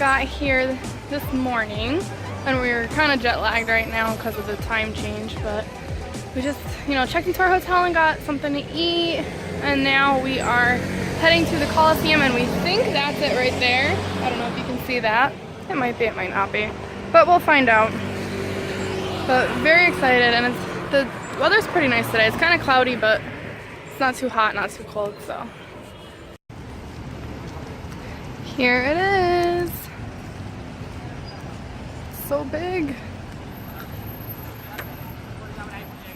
got here this morning and we were kind of jet lagged right now because of the time change, but we just, you know, checked into our hotel and got something to eat, and now we are heading to the Colosseum, and we think that's it right there. I don't know if you can see that. It might be, it might not be, but we'll find out. But very excited, and the weather's pretty nice today. It's kind of cloudy, but it's not too hot, not too cold, so. Here it is. So big.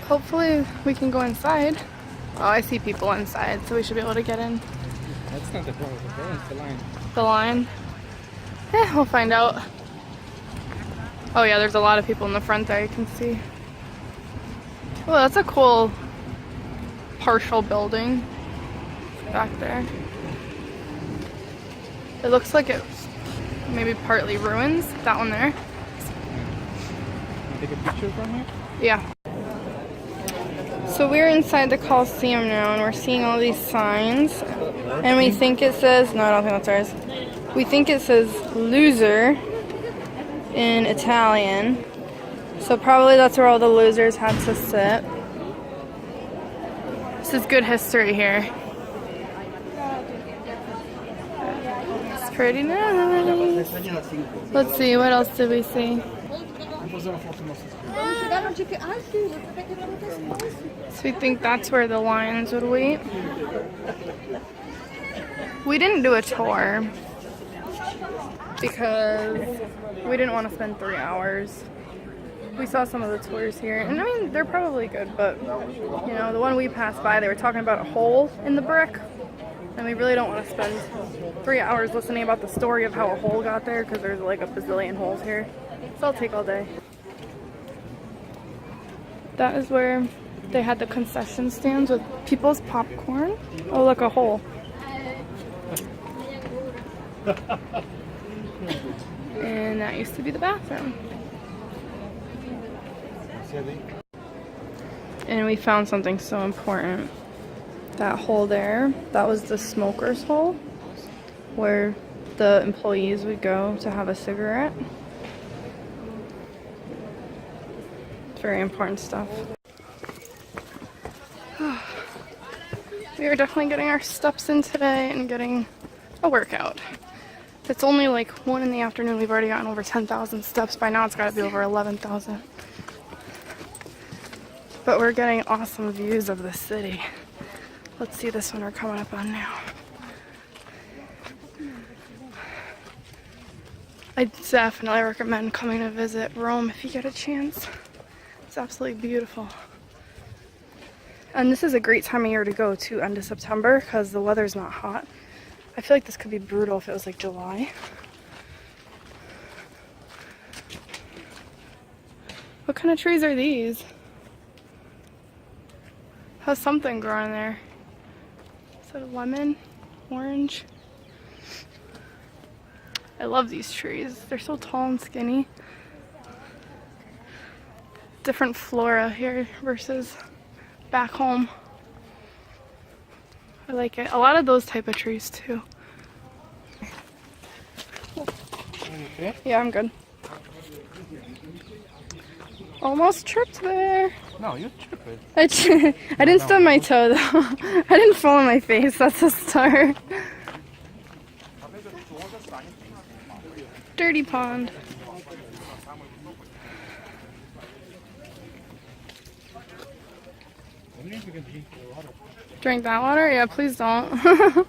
Hopefully we can go inside. Oh, I see people inside, so we should be able to get in. That's not the problem, it's the line. The line? Yeah, we'll find out. Oh yeah, there's a lot of people in the front there, you can see. Oh, that's a cool partial building back there. It looks like it's maybe partly ruins, that one there. Take a picture from here? Yeah. So we're inside the Colosseum now, and we're seeing all these signs, and we think it says, no, I don't think that's ours. We think it says loser in Italian. So probably that's where all the losers had to sit. This is good history here. It's pretty nice. Let's see, what else did we see? So we think that's where the lions would wait. We didn't do a tour because we didn't want to spend 3 hours. We saw some of the tours here, and I mean, they're probably good, but you know, the one we passed by, they were talking about a hole in the brick, and we really don't want to spend 3 hours listening about the story of how a hole got there, because there's like a bazillion holes here. So I'll take all day. That is where they had the concession stands with people's popcorn. Oh, look, a hole. And that used to be the bathroom. And we found something so important. That hole there, that was the smoker's hole, where the employees would go to have a cigarette. Very important stuff. We are definitely getting our steps in today and getting a workout. It's only like 1 in the afternoon. We've already gotten over 10,000 steps. By now it's got to be over 11,000. But we're getting awesome views of the city. Let's see this one we're coming up on now. I definitely recommend coming to visit Rome if you get a chance. It's absolutely beautiful. And this is a great time of year to go to, end of September, because the weather's not hot. I feel like this could be brutal if it was like July. What kind of trees are these? Has something growing there. Is that a lemon? Orange? I love these trees. They're so tall and skinny. Different flora here versus back home. I like it. A lot of those type of trees too. Okay. Yeah, I'm good. Almost tripped there. No, you tripped. I didn't stub my toe though. I didn't fall on my face. That's a start. Dirty pond. Drink that water? Yeah, please don't.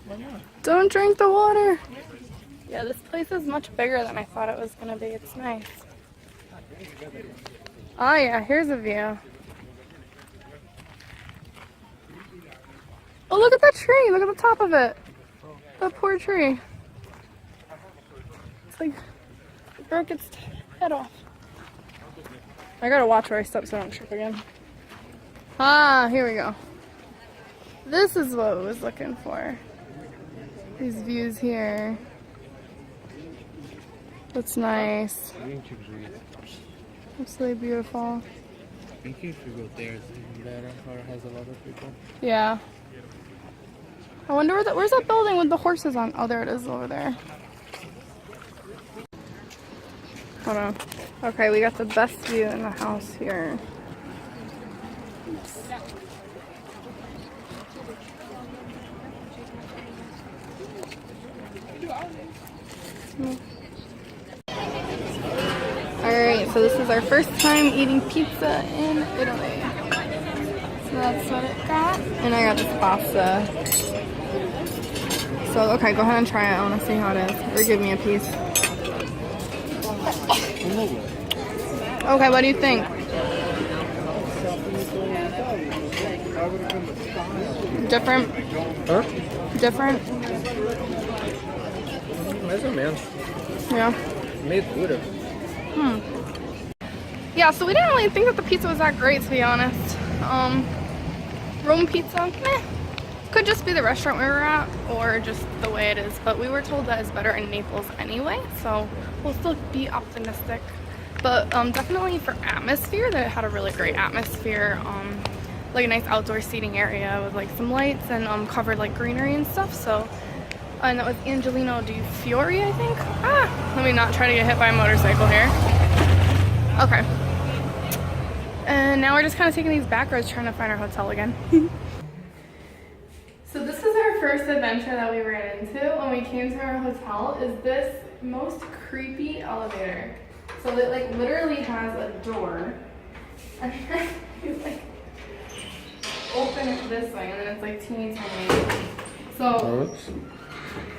Don't drink the water. Yeah, this place is much bigger than I thought it was gonna be. It's nice. Oh yeah, here's a view. Oh, look at that tree. Look at the top of it. That poor tree. It's like it broke its head off. I gotta watch where I step so I don't trip again. Ah, here we go. This is what I was looking for. These views here. That's nice. Absolutely beautiful. I think if you go there, it's better, or has a lot of people. Yeah. I wonder where's that building with the horses on? Oh, there it is over there. Hold on. Okay, we got the best view in the house here. Alright, so this is our first time eating pizza in Italy. So that's what it got. And I got this pasta. So, okay, go ahead and try it. I want to see how it is. Or give me a piece. Okay, what do you think? Different? Huh? Different? Mais ou menos. Yeah. Meio dura. Yeah, so we didn't really think that the pizza was that great, to be honest. Rome pizza, meh. Could just be the restaurant we were at, or just the way it is. But we were told that it's better in Naples anyway, so we'll still be optimistic. But definitely for atmosphere, they had a really great atmosphere. Like a nice outdoor seating area with like some lights and covered like greenery and stuff. So, and that was Angelino di Fiori, I think. Let me not try to get hit by a motorcycle here. Okay. And now we're just kind of taking these back roads trying to find our hotel again. So this is our first adventure that we ran into when we came to our hotel, is this most creepy elevator. So it like literally has a door, and then you like open it this way, and then it's like teeny tiny. So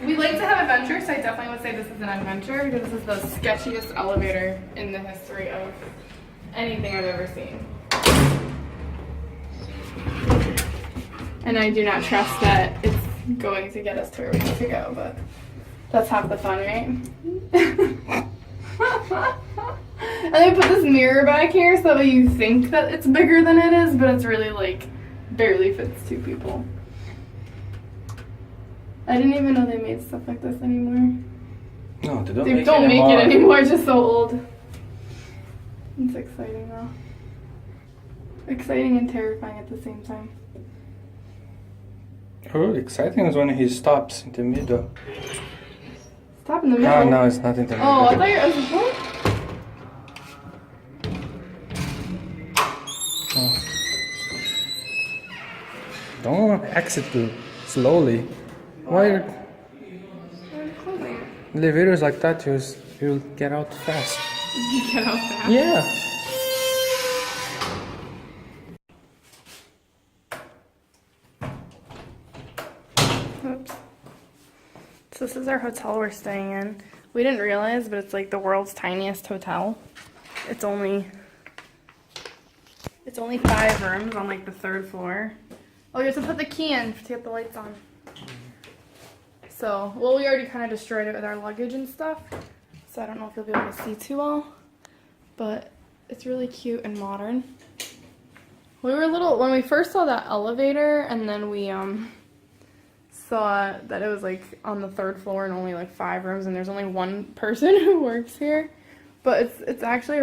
we like to have adventures, so I definitely would say this is an adventure, because this is the sketchiest elevator in the history of anything I've ever seen. And I do not trust that it's going to get us to where we need to go, but that's half the fun, right? And they put this mirror back here so that you think that it's bigger than it is, but it's really like barely fits two people. I didn't even know they made stuff like this anymore. No, they don't make it anymore. It's just so old. It's exciting though. Exciting and terrifying at the same time. Oh, exciting is when he stops in the middle. Stop in the middle? Ah, no, it's not in the middle. Oh, I thought you were... What? Oh. Don't exit too slowly. Why are elevators like that? You'll get out fast. Get out fast? Yeah. Oops. So this is our hotel we're staying in. We didn't realize, but it's like the world's tiniest hotel. It's only 5 rooms on like the 3rd floor. Oh, you have to put the key in to get the lights on. So, well, we already kind of destroyed it with our luggage and stuff. So I don't know if you'll be able to see too well. But it's really cute and modern. We were when we first saw that elevator, and then we saw that it was like on the 3rd floor and only like 5 rooms, and there's only one person who works here. But it's actually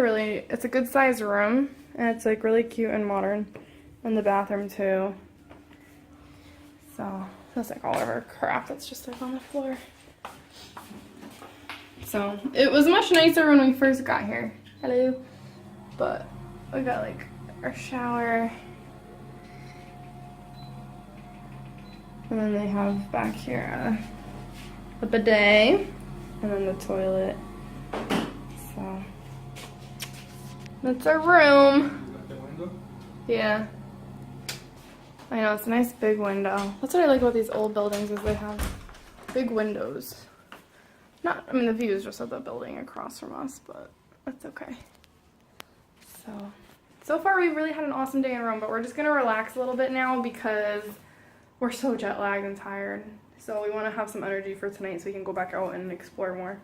it's a good sized room, and it's like really cute and modern. And the bathroom too. So that's like all of our crap that's just like on the floor. So it was much nicer when we first got here. Hello. But we got like our shower. And then they have back here a bidet. And then the toilet. So that's our room. Yeah. I know, it's a nice big window. That's what I like about these old buildings, is they have big windows. I mean, the view is just of the building across from us, but that's okay. So far we've really had an awesome day in Rome, but we're just gonna relax a little bit now because we're so jet lagged and tired. So we want to have some energy for tonight so we can go back out and explore more.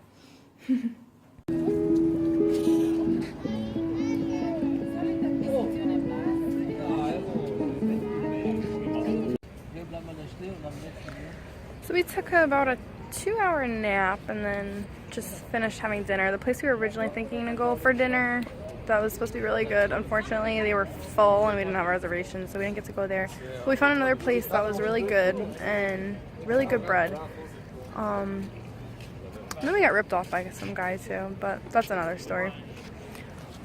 So we took about a 2-hour nap and then just finished having dinner. The place we were originally thinking to go for dinner, that was supposed to be really good. Unfortunately, they were full and we didn't have reservations, so we didn't get to go there. But we found another place that was really good and really good bread. And then we got ripped off by some guy too, but that's another story.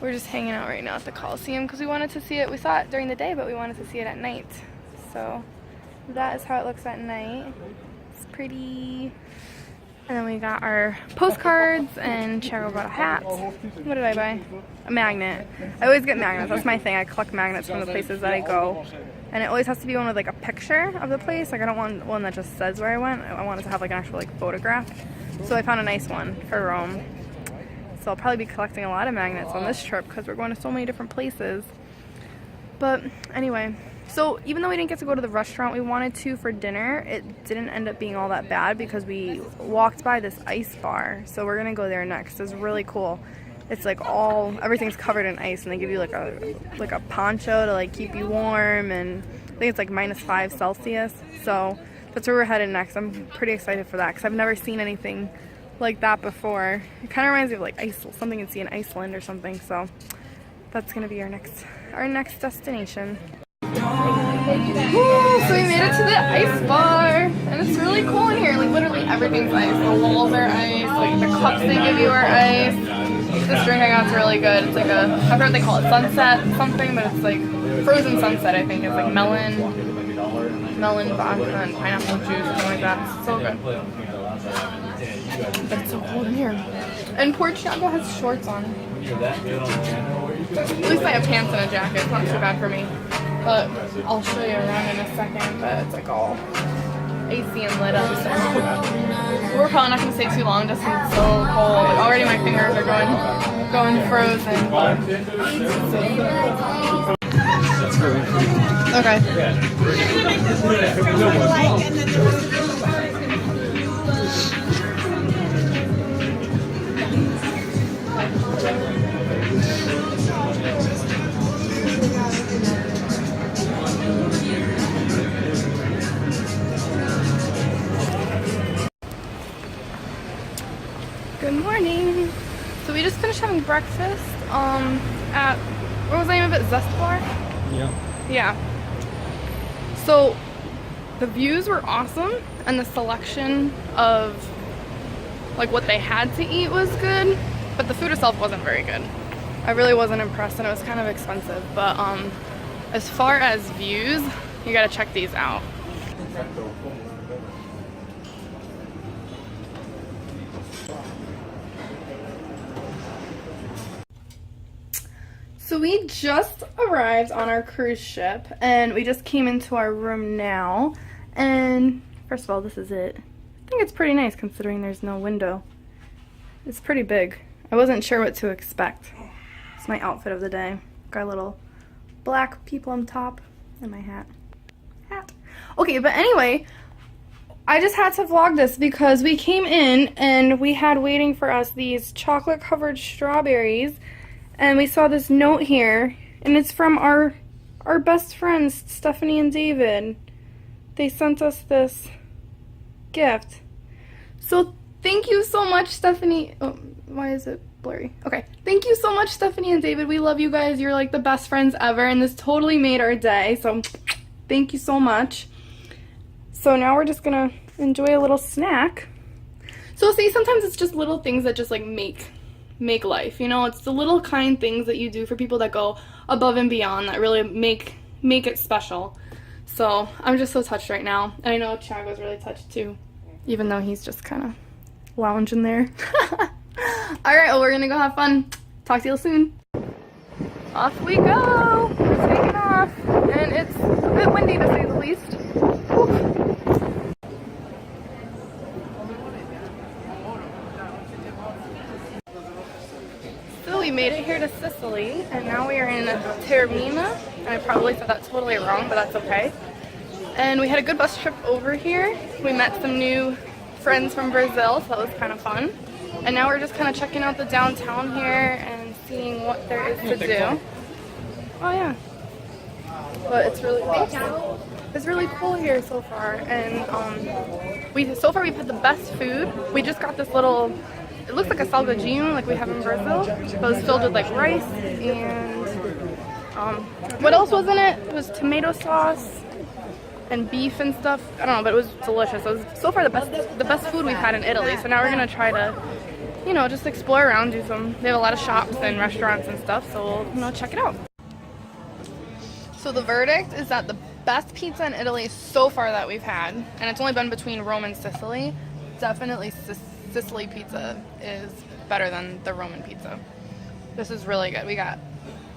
We're just hanging out right now at the Coliseum because we wanted to see it. We saw it during the day, but we wanted to see it at night. So that is how it looks at night. It's pretty. And then we got our postcards, and Chago bought a hat. What did I buy? A magnet. I always get magnets. That's my thing. I collect magnets from the places that I go. And it always has to be one with like a picture of the place. Like I don't want one that just says where I went. I want it to have like an actual like photograph. So I found a nice one for Rome. So I'll probably be collecting a lot of magnets on this trip because we're going to so many different places. But anyway, so even though we didn't get to go to the restaurant we wanted to for dinner, it didn't end up being all that bad because we walked by this ice bar. So we're gonna go there next. It's really cool. It's like everything's covered in ice, and they give you like a poncho to like keep you warm, and I think it's like -5 Celsius. So that's where we're headed next. I'm pretty excited for that because I've never seen anything like that before. It kind of reminds me of like something you'd see in Iceland or something. So that's gonna be our next destination. Woo, so we made it to the ice bar, and it's really cool in here. Like literally everything's ice. The walls are ice. Like the cups they give you are ice. This drink I got's really good. It's like I forgot what they call it, sunset something, but it's like frozen sunset. I think it's like melon vodka and pineapple juice, something like that. It's so good. But it's so cold in here. And poor Chago has shorts on. At least I have pants and a jacket. It's not too bad for me. But I'll show you around in a second. But it's like all AC and lit up. So we're probably not going to stay too long just because it's so cold. Like, already my fingers are going frozen. Okay. Good morning. So we just finished having breakfast at, what was the name of it? Zest Bar? Yeah. Yeah. So the views were awesome, and the selection of like what they had to eat was good, but the food itself wasn't very good. I really wasn't impressed, and it was kind of expensive. But as far as views, you gotta check these out. So we just arrived on our cruise ship, and we just came into our room now. And first of all, this is it. I think it's pretty nice considering there's no window. It's pretty big. I wasn't sure what to expect. It's my outfit of the day. Got a little black peplum top and my hat. Okay, but anyway, I just had to vlog this because we came in and we had waiting for us these chocolate covered strawberries. And we saw this note here, and it's from our best friends, Stephanie and David. They sent us this gift. So thank you so much, Stephanie. Oh, why is it blurry? Okay. Thank you so much, Stephanie and David. We love you guys. You're like the best friends ever, and this totally made our day. So thank you so much. So now we're just gonna enjoy a little snack. So see, sometimes it's just little things that just like make life, you know. It's the little kind things that you do for people that go above and beyond that really make it special. So I'm just so touched right now, and I know Chago's really touched too, even though he's just kind of lounging there. All right, well, we're gonna go have fun. Talk to you soon. Off we go. We're taking off, and it's a bit windy to say the least. Whew. We made it here to Sicily, and now we are in Taormina, and I probably said that totally wrong, but that's okay. And we had a good bus trip over here. We met some new friends from Brazil, so that was kind of fun. And now we're just kind of checking out the downtown here and seeing what there is to do. Oh yeah. But it's really cool. It's really cool here so far, and so far we've had the best food. We just got this little, it looks like a salgadinho like we have in Brazil, but it's filled with like rice and what else was in it? It was tomato sauce and beef and stuff. I don't know, but it was delicious. It was so far the best food we've had in Italy. So now we're gonna try to, you know, just explore around, they have a lot of shops and restaurants and stuff, so we'll, you know, check it out. So the verdict is that the best pizza in Italy so far that we've had, and it's only been between Rome and Sicily, definitely Sicily pizza is better than the Roman pizza. This is really good. We got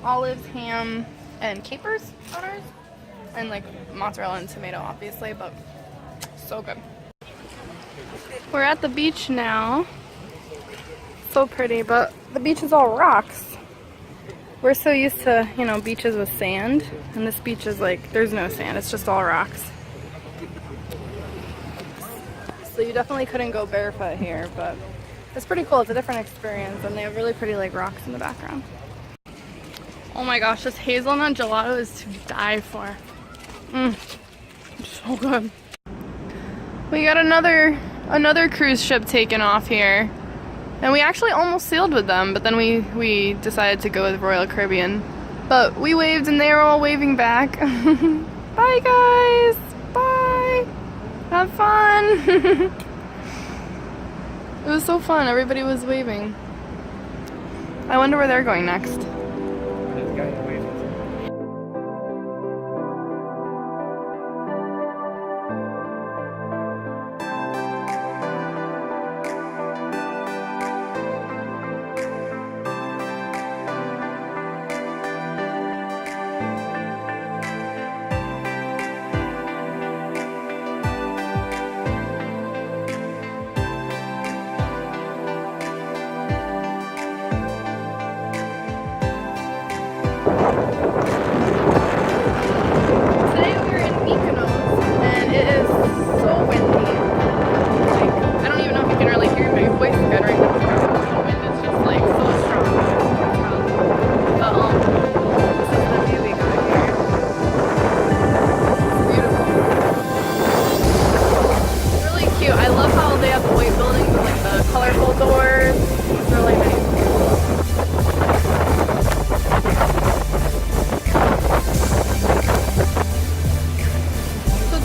olives, ham, and capers on ours, and like mozzarella and tomato obviously, but so good. We're at the beach now. So pretty, but the beach is all rocks. We're so used to, you know, beaches with sand, and this beach is like, there's no sand, it's just all rocks. So you definitely couldn't go barefoot here, but it's pretty cool. It's a different experience, and they have really pretty like rocks in the background. Oh my gosh, this hazelnut gelato is to die for. So good. We got another cruise ship taken off here. And we actually almost sailed with them, but then we decided to go with Royal Caribbean. But we waved and they were all waving back. Bye guys! Bye! Have fun! It was so fun, everybody was waving. I wonder where they're going next. Today we're in Mykonos, and it is so windy. Like, I don't even know if you can really hear my voice good right now. The wind is just like so strong. But this is the view we got here. It's beautiful. It's really cute. I love how they have the white buildings and like the colorful doors. It's really nice.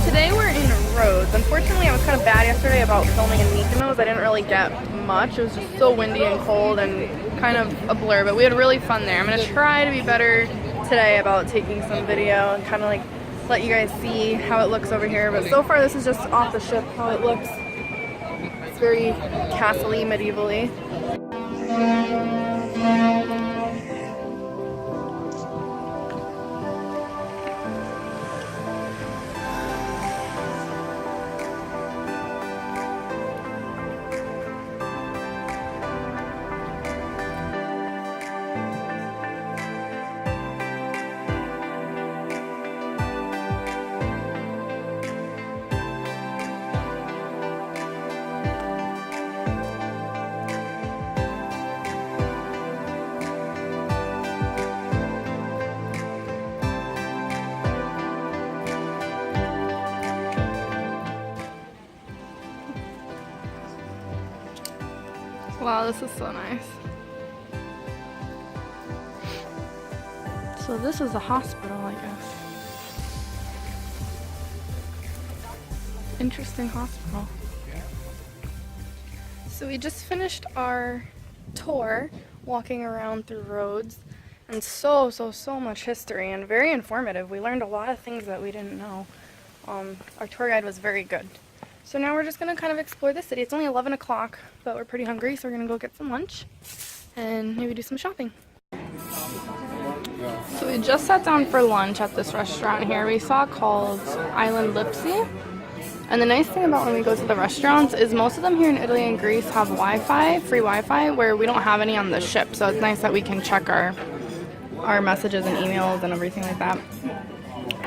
Today we're in Rhodes. Unfortunately, I was kind of bad yesterday about filming in Mykonos. I didn't really get much. It was just so windy and cold and kind of a blur, but we had really fun there. I'm going to try to be better today about taking some video and kind of like let you guys see how it looks over here. But so far this is just off the ship how it looks. It's very castle-y, medieval-y. Wow, this is so nice. So this is a hospital, I guess. Interesting hospital. So we just finished our tour walking around through Rhodes, and so much history and very informative. We learned a lot of things that we didn't know. Our tour guide was very good. So now we're just gonna kind of explore the city. It's only 11 o'clock, but we're pretty hungry, so we're gonna go get some lunch and maybe do some shopping. So we just sat down for lunch at this restaurant here we saw called Island Lipsy. And the nice thing about when we go to the restaurants is most of them here in Italy and Greece have Wi-Fi, free Wi-Fi, where we don't have any on the ship. So it's nice that we can check our messages and emails and everything like that.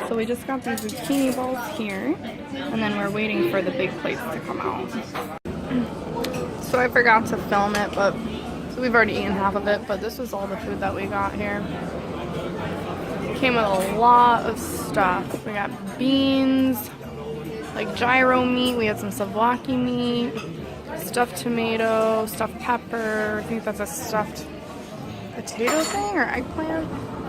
So we just got these zucchini balls here, and then we're waiting for the big plates to come out. So I forgot to film it, but so we've already eaten half of it, but this was all the food that we got here. It came with a lot of stuff. We got beans, like gyro meat, we had some souvlaki meat, stuffed tomato, stuffed pepper, I think that's a stuffed potato thing or eggplant.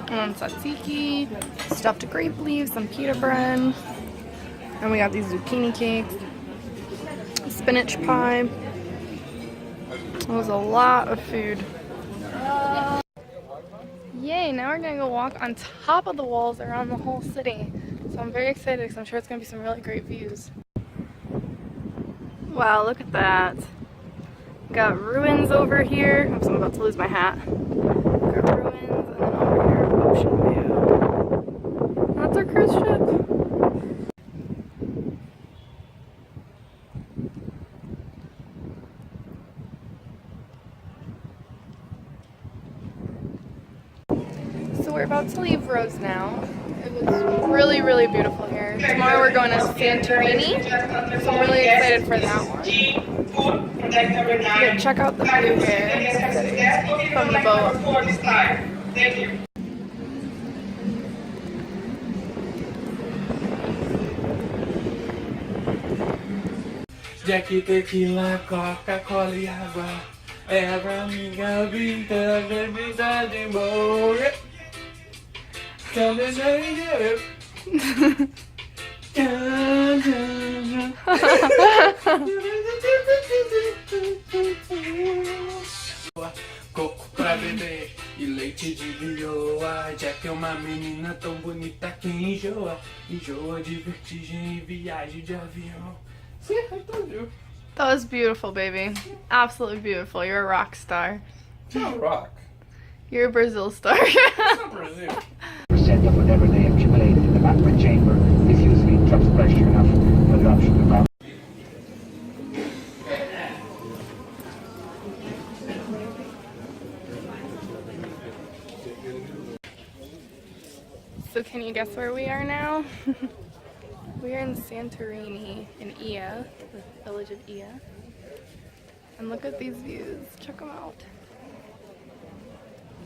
And tzatziki, stuffed grape leaves, some pita bread, And we got these zucchini cakes, spinach pie. It was a lot of food. Yay, now we're gonna go walk on top of the walls around the whole city. So I'm very excited because I'm sure it's gonna be some really great views. Wow, look at that. Got ruins over here. Oops, I'm about to lose my hat. Got ruins, and then over here, ocean view. That's our cruise ship. So we're about to leave Rhodes now. It was really, really beautiful here. Tomorrow we're going to Santorini, so I'm really excited for that one. Here, check out the view here from the boat. Thank you. Jackie, tequila, Coca-Cola e água. É pra minha vida, bebida de morrer. Coco pra beber e leite de lioa. Jack é uma menina tão bonita que enjoa. Enjoa de vertigem e viagem de avião. That was beautiful, baby. Absolutely beautiful. You're a rock star. It's not rock. You're a Brazil star. It's not Brazil. Percent of whatever they accumulate in the magma chamber is usually just pressure enough for the option to come. So can you guess where we are now? We are in Santorini, in Ia, the village of Ia. And look at these views. Check them out.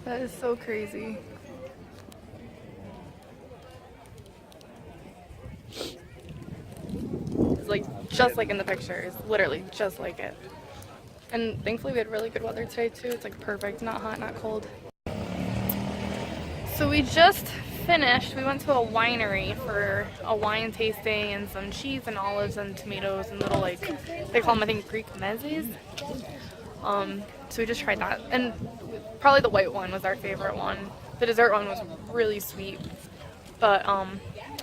That is so crazy. It's like just like in the pictures, literally just like it. And thankfully we had really good weather today too. It's like perfect, not hot, not cold. So we just finished. We went to a winery for a wine tasting and some cheese and olives and tomatoes and little, like, they call them, I think, Greek mezzes. So we just tried that, and probably the white one was our favorite one. The dessert one was really sweet. But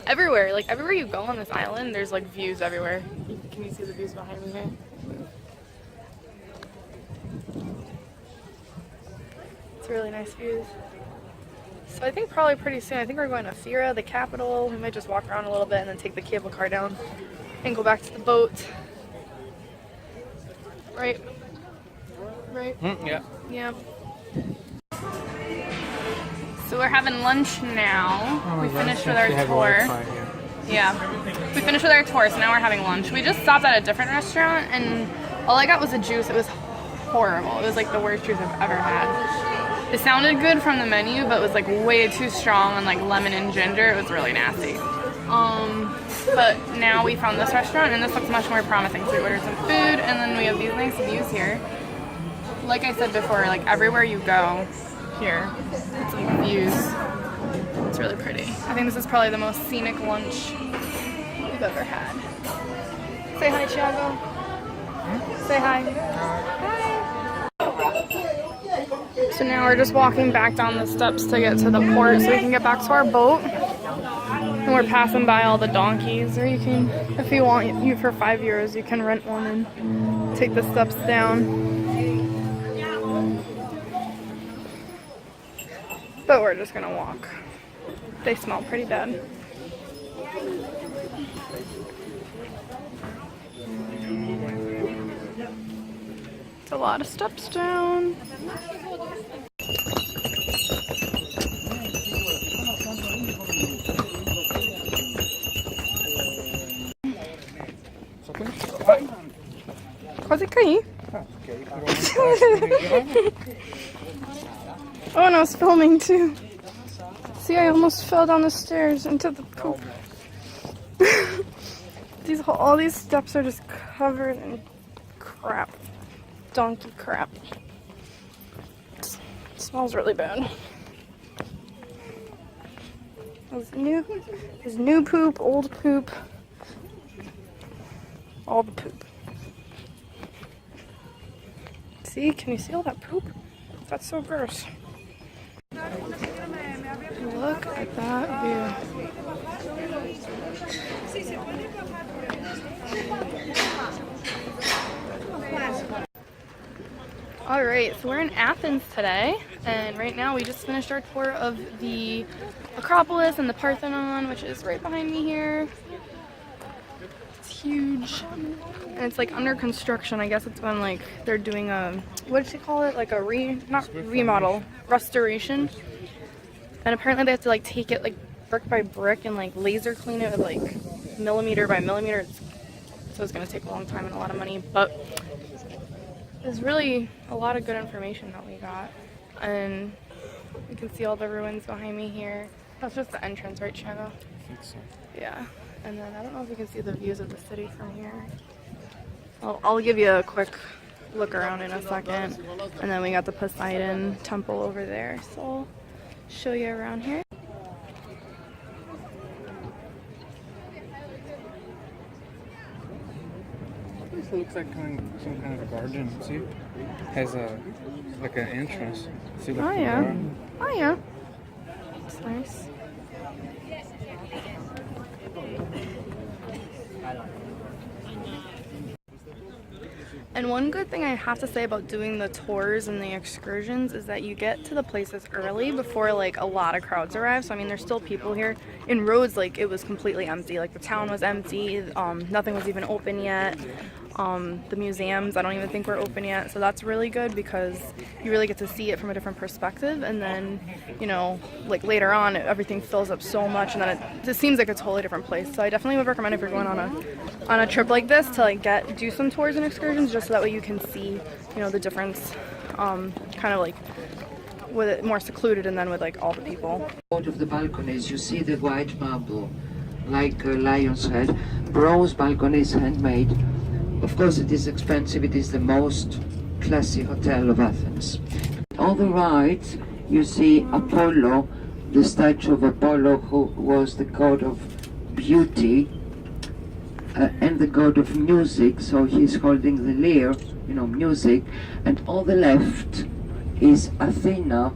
everywhere, like everywhere you go on this island, there's like views everywhere. Can you see the views behind me here? It's really nice views. So I think probably pretty soon, I think we're going to Pereira, the capital. We might just walk around a little bit and then take the cable car down and go back to the boat. Right? Right? Yeah. Yeah. So we're having lunch now. We finished with our tour. Yeah. We finished with our tour, so now we're having lunch. We just stopped at a different restaurant and all I got was a juice. It was horrible. It was like the worst juice I've ever had. It sounded good from the menu, but it was like way too strong on like lemon and ginger. It was really nasty. But now we found this restaurant and this looks much more promising. So we ordered some food and then we have these nice views here. Like I said before, like everywhere you go here, it's like views. It's really pretty. I think this is probably the most scenic lunch we've ever had. Say hi, Thiago. Say hi. So now we're just walking back down the steps to get to the port so we can get back to our boat. And we're passing by all the donkeys, or you can, if you want, you for €5, you can rent one and take the steps down. But we're just gonna walk. They smell pretty bad. It's a lot of steps down. Quase caí. Oh, no, I was filming too. See, I almost fell down the stairs into the poop. All these steps are just covered in crap. Donkey crap. It smells really bad. There's new poop, old poop. all the poop. See, can you see all that poop? That's so gross. Look at that view. Alright, so we're in Athens today, and right now we just finished our tour of the Acropolis and the Parthenon, which is right behind me here. It's huge, and it's like under construction. I guess it's when like they're doing a, what did she call it? Like a remodel, restoration. And apparently they have to like take it like brick by brick and like laser clean it with like millimeter by millimeter. So it's gonna take a long time and a lot of money, but there's really a lot of good information that we got, and you can see all the ruins behind me here. That's just the entrance, right, Shago? I think so. Yeah, and then I don't know if you can see the views of the city from here. I'll give you a quick look around in a second, and then we got the Poseidon temple over there, so I'll show you around here. It looks like some kind of a garden. See, has a like an entrance. See, like Oh yeah, oh yeah, it's nice. And one good thing I have to say about doing the tours and the excursions is that you get to the places early before like a lot of crowds arrive. So I mean, there's still people here. In Rhodes, like it was completely empty. Like the town was empty. Nothing was even open yet. The museums, I don't even think were open yet. So that's really good because you really get to see it from a different perspective. And then, you know, like later on, everything fills up so much, and then it just seems like a totally different place. So I definitely would recommend if you're going on a trip like this to like do some tours and excursions, just so that way you can see, you know, the difference, kind of like with it more secluded and then with like all the people. Out of the balconies you see the white marble like a lion's head. Bronze balconies, handmade. Of course it is expensive. It is the most classy hotel of Athens. On the right you see Apollo, the statue of Apollo, who was the god of beauty and the god of music, so he's holding the lyre, you know, music. And on the left is Athena,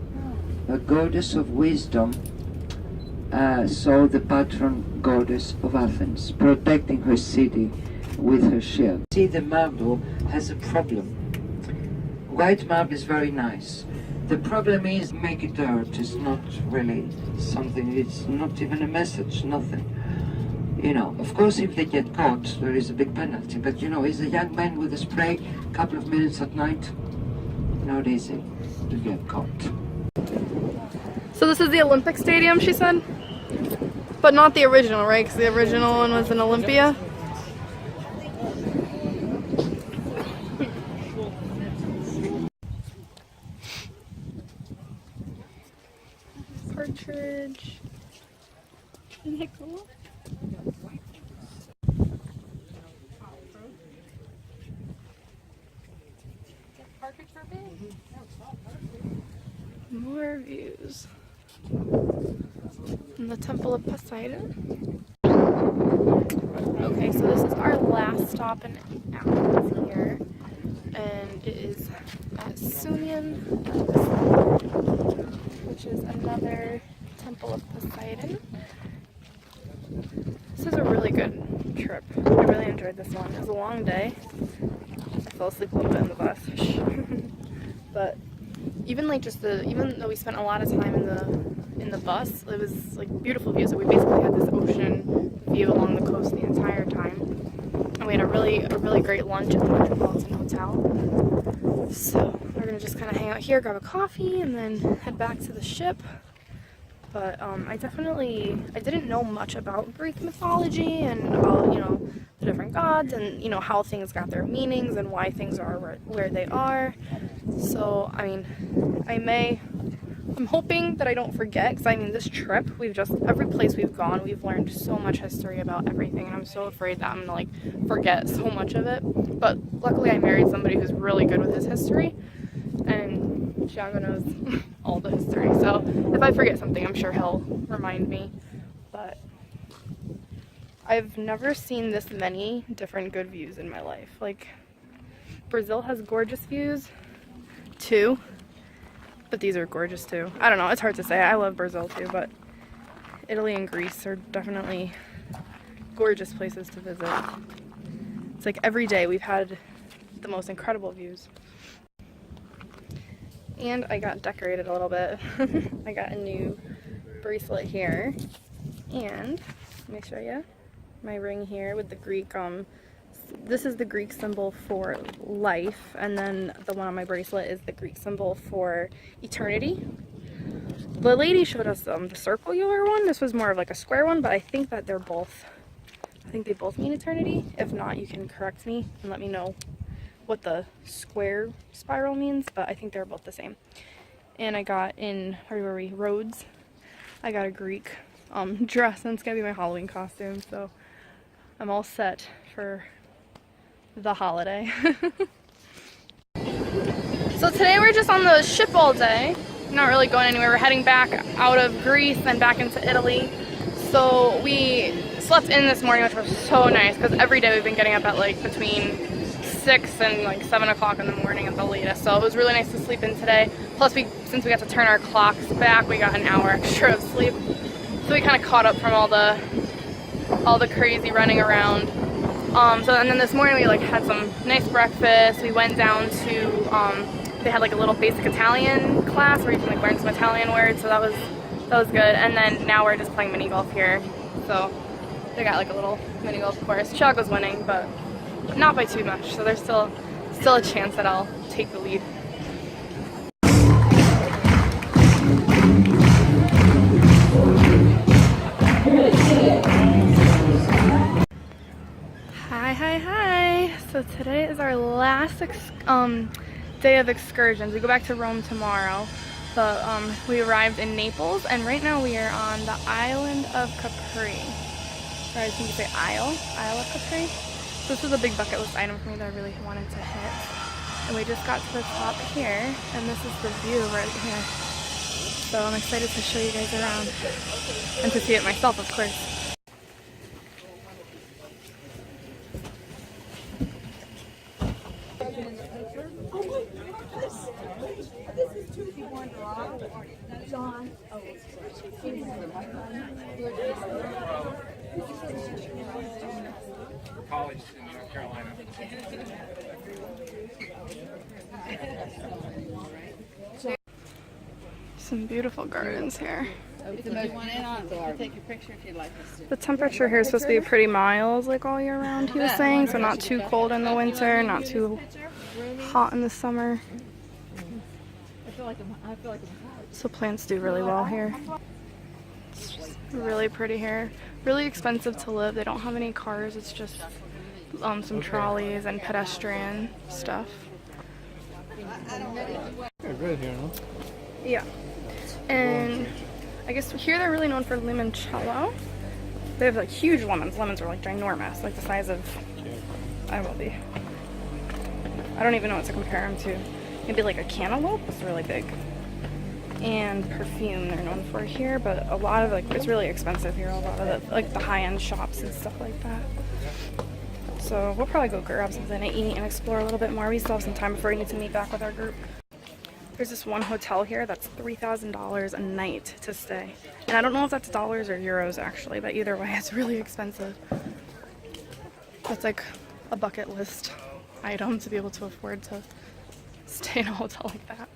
a goddess of wisdom, so the patron goddess of Athens, protecting her city with her shield. See, the marble has a problem. White marble is very nice. The problem is, make it dirt is not really something, it's not even a message, nothing. You know, of course if they get caught, there is a big penalty, but you know, he's a young man with a spray, couple of minutes at night, not easy to get caught. So this is the Olympic Stadium, she said? But not the original, right? Because the original one was in Olympia. Partridge. Isn't that cool? More views. And the Temple of Poseidon. Okay, so this is our last stop in Athens here, and it is at Sunion, which is another Temple of Poseidon. This is a really good trip. I really enjoyed this one. It was a long day. I fell asleep a little bit in the bus. But even like even though we spent a lot of time in the bus, it was like beautiful views. So we basically had this ocean view along the coast the entire time. And we had a really great lunch at the Metropolitan Hotel. So we're gonna just kind of hang out here, grab a coffee, and then head back to the ship. But I didn't know much about Greek mythology and about, you know, the different gods and, you know, how things got their meanings and why things are where they are. So, I mean, I'm hoping that I don't forget, because I mean, this trip, every place we've gone, we've learned so much history about everything, and I'm so afraid that I'm gonna like forget so much of it. But luckily I married somebody who's really good with his history, and Thiago knows all the history, so if I forget something, I'm sure he'll remind me. But I've never seen this many different good views in my life. Like, Brazil has gorgeous views too, but these are gorgeous too. I don't know, it's hard to say. I love Brazil too, but Italy and Greece are definitely gorgeous places to visit. It's like every day we've had the most incredible views. And I got decorated a little bit. I got a new bracelet here, and let me show you my ring here with the Greek, this is the Greek symbol for life, and then the one on my bracelet is the Greek symbol for eternity. The lady showed us the circular one. This was more of like a square one, but I think that they both mean eternity. If not, you can correct me and let me know what the square spiral means, but I think they're both the same. And I got in, where were we, Rhodes, I got a Greek dress, and it's gonna be my Halloween costume, so I'm all set for the holiday. So today we're just on the ship all day, not really going anywhere. We're heading back out of Greece and back into Italy. So we slept in this morning, which was so nice, because every day we've been getting up at like between 6 and like 7 o'clock in the morning at the latest. So it was really nice to sleep in today. Plus, since we got to turn our clocks back, we got an hour extra of sleep. So we kind of caught up from all the crazy running around. And then this morning we like had some nice breakfast. We went down to they had like a little basic Italian class where you can like learn some Italian words. So that was good. And then now we're just playing mini golf here. So they got like a little mini golf course. Chiago's winning, but not by too much. So there's still a chance that I'll take the lead. Hi. So today is our last day of excursions. We go back to Rome tomorrow, but we arrived in Naples, and right now we are on the island of Capri. Or I think you say Isle of Capri. So this was a big bucket list item for me that I really wanted to hit. And we just got to the top here, and this is the view right here. So I'm excited to show you guys around, and to see it myself, of course. College in North Carolina. Some beautiful gardens here. Take your picture if you'd like us to. The temperature here is supposed to be pretty mild like all year round, he was saying, so not too cold in the winter, not too hot in the summer. So plants do really well here. It's just really pretty here. Really expensive to live. They don't have any cars. It's just some trolleys and pedestrian stuff. Very good here, no? Yeah. And I guess here they're really known for limoncello. They have like huge lemons. Lemons are like ginormous, like the size of, I will be. I don't even know what to compare them to. Maybe like a cantaloupe. It's really big. And perfume they're known for here, but a lot of it's really expensive here. A lot of the high-end shops and stuff like that. So we'll probably go grab something to eat and explore a little bit more. We still have some time before we need to meet back with our group. There's this one hotel here that's $3,000 a night to stay. And I don't know if that's dollars or euros actually, but either way, it's really expensive. That's like a bucket list item to be able to afford to stay in a hotel like that.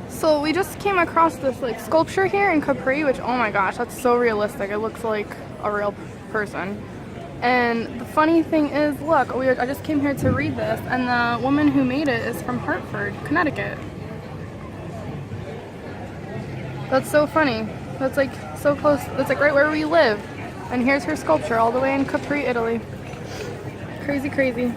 So we just came across this like sculpture here in Capri, which, oh my gosh, that's so realistic. It looks like a real person. And the funny thing is, look, I just came here to read this, and the woman who made it is from Hartford, Connecticut. That's so funny. That's like so close. That's like right where we live. And here's her sculpture all the way in Capri, Italy. Crazy, crazy.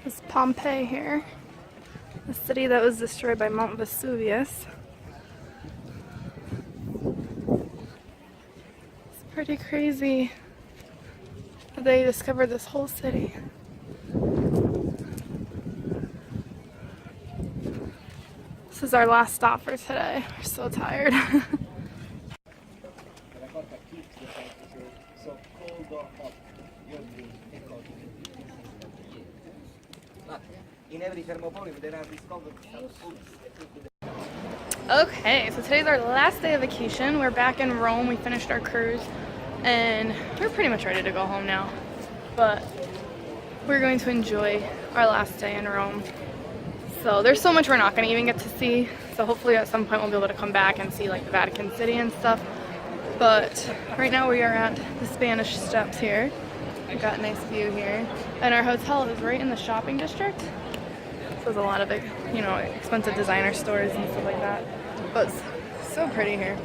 It's Pompeii here. city that was destroyed by Mount Vesuvius. It's pretty crazy that they discovered this whole city. This is our last stop for today. We're so tired. Okay, so today's our last day of vacation. We're back in Rome. We finished our cruise and we're pretty much ready to go home now. But we're going to enjoy our last day in Rome. So there's so much we're not going to even get to see. So hopefully at some point we'll be able to come back and see like the Vatican City and stuff. But right now we are at the Spanish Steps here. We've got a nice view here. And our hotel is right in the shopping district. So there's a lot of, you know, expensive designer stores and stuff like that. But it's so pretty here.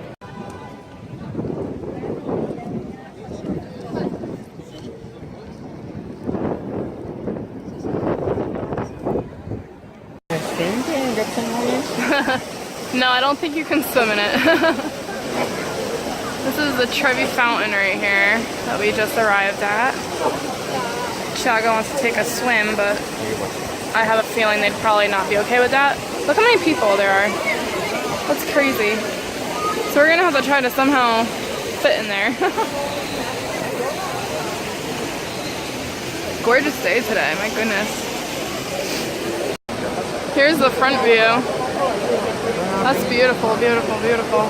No, I don't think you can swim in it. This is the Trevi Fountain right here that we just arrived at. Thiago wants to take a swim, but I have a feeling they'd probably not be okay with that. Look how many people there are. That's crazy. So we're gonna have to try to somehow fit in there. Gorgeous day today, my goodness. Here's the front view. That's beautiful, beautiful, beautiful.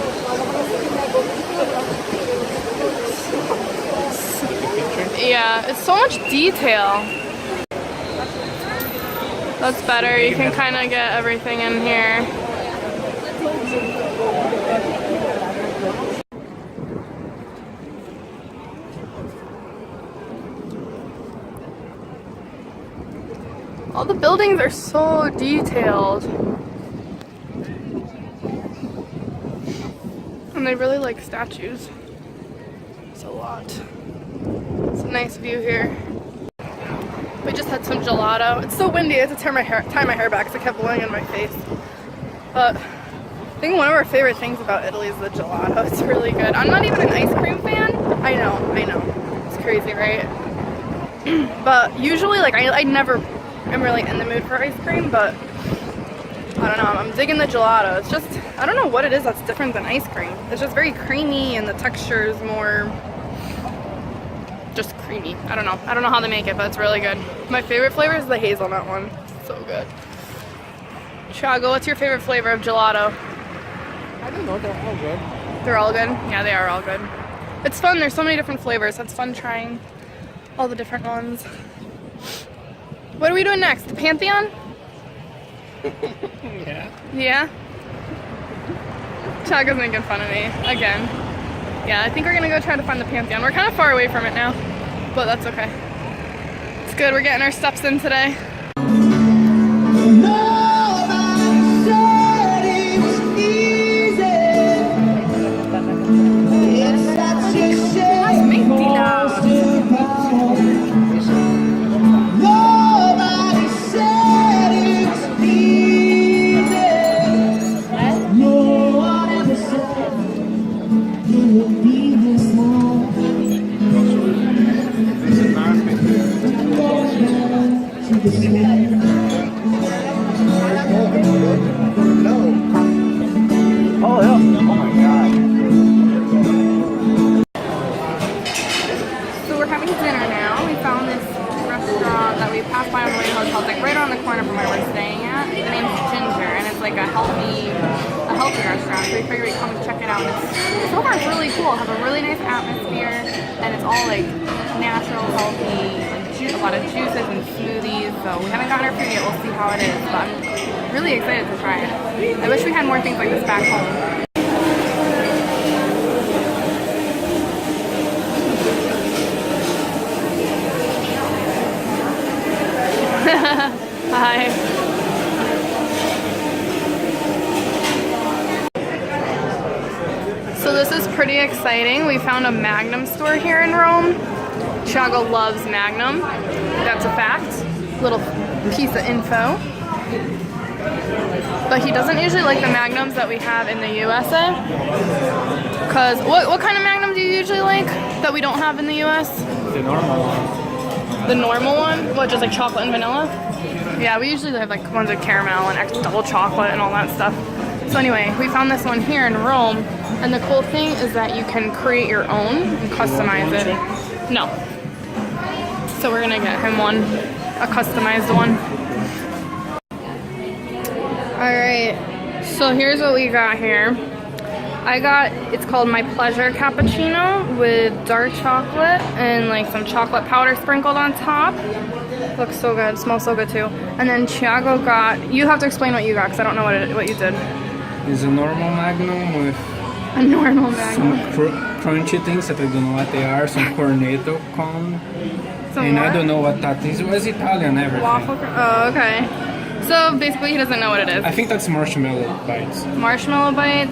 Yeah, it's so much detail. That's better. You can kind of get everything in here. All the buildings are so detailed. And they really like statues. It's a lot. It's a nice view here. We just had some gelato. It's so windy, I had to tie my hair back because it kept blowing in my face. But I think one of our favorite things about Italy is the gelato. It's really good. I'm not even an ice cream fan. I know. It's crazy, right? But usually, like, I never am really in the mood for ice cream, but I don't know, I'm digging the gelato. It's just, I don't know what it is that's different than ice cream. It's just very creamy and the texture is more just creamy. I don't know how they make it, but it's really good. My favorite flavor is the hazelnut one. It's so good. Thiago, what's your favorite flavor of gelato? I don't know, they're all good. They're all good? Yeah, they are all good. It's fun, there's so many different flavors. It's fun trying all the different ones. What are we doing next? The Pantheon? Yeah. Yeah? Thiago's making fun of me, again. Yeah, I think we're gonna go try to find the Pantheon. We're kind of far away from it now, but that's okay. It's good, we're getting our steps in today. Restaurant, so we figured we'd come and check it out. So far it's really cool. Have a really nice atmosphere, and it's all like natural, healthy, a lot of juices and smoothies. So we haven't gotten our food yet. We'll see how it is, but I'm really excited to try it. I wish we had more things like this back home. Hi. So this is pretty exciting. We found a Magnum store here in Rome. Thiago loves Magnum. That's a fact. Little piece of info. but he doesn't usually like the magnums that we have in the USA. Cause what kind of magnum do you usually like that we don't have in the US? The normal one. The normal one? What, just like chocolate and vanilla? Yeah, we usually have like ones with caramel and extra double chocolate and all that stuff. So anyway, we found this one here in Rome, and the cool thing is that you can create your own and customize it. No. So we're gonna get him one, a customized one. Alright, so here's what we got here. It's called My Pleasure Cappuccino with dark chocolate and like some chocolate powder sprinkled on top. Looks so good, smells so good too. And then Thiago you have to explain what you got because I don't know what you did. It's a normal magnum with A normal magnum. some crunchy things that I don't know what they are. Some cornetto cone. Some And I what? don't know what that is. It was Italian everything. Oh, okay. So basically he doesn't know what it is. I think that's marshmallow bites. Marshmallow bites,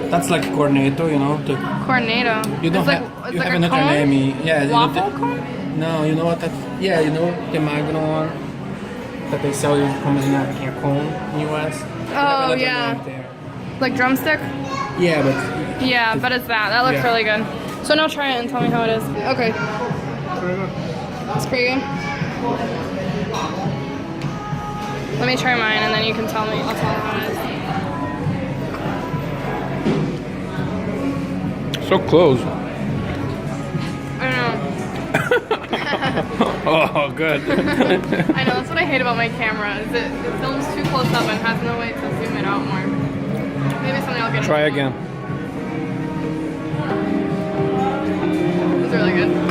That's like cornetto, you know. cornetto. You don't It's have. it's You like have a another cone? name. Yeah. you know Waffle the- cone? No, you know what that? Yeah, you know the magnum one that they sell you comes in a cone in US. They have Oh another yeah. name there. Like drumstick? Yeah, but Yeah, but it's that. That looks Yeah. really good. So now try it and tell me how it is. Okay. It's pretty good. Let me try mine and then you can tell me. I'll tell you how it is. so close. I don't know. Oh, good. I know, that's what I hate about my camera, is it films too close up and has no way to zoom it out more. Maybe something I'll get. Try again. It's really good.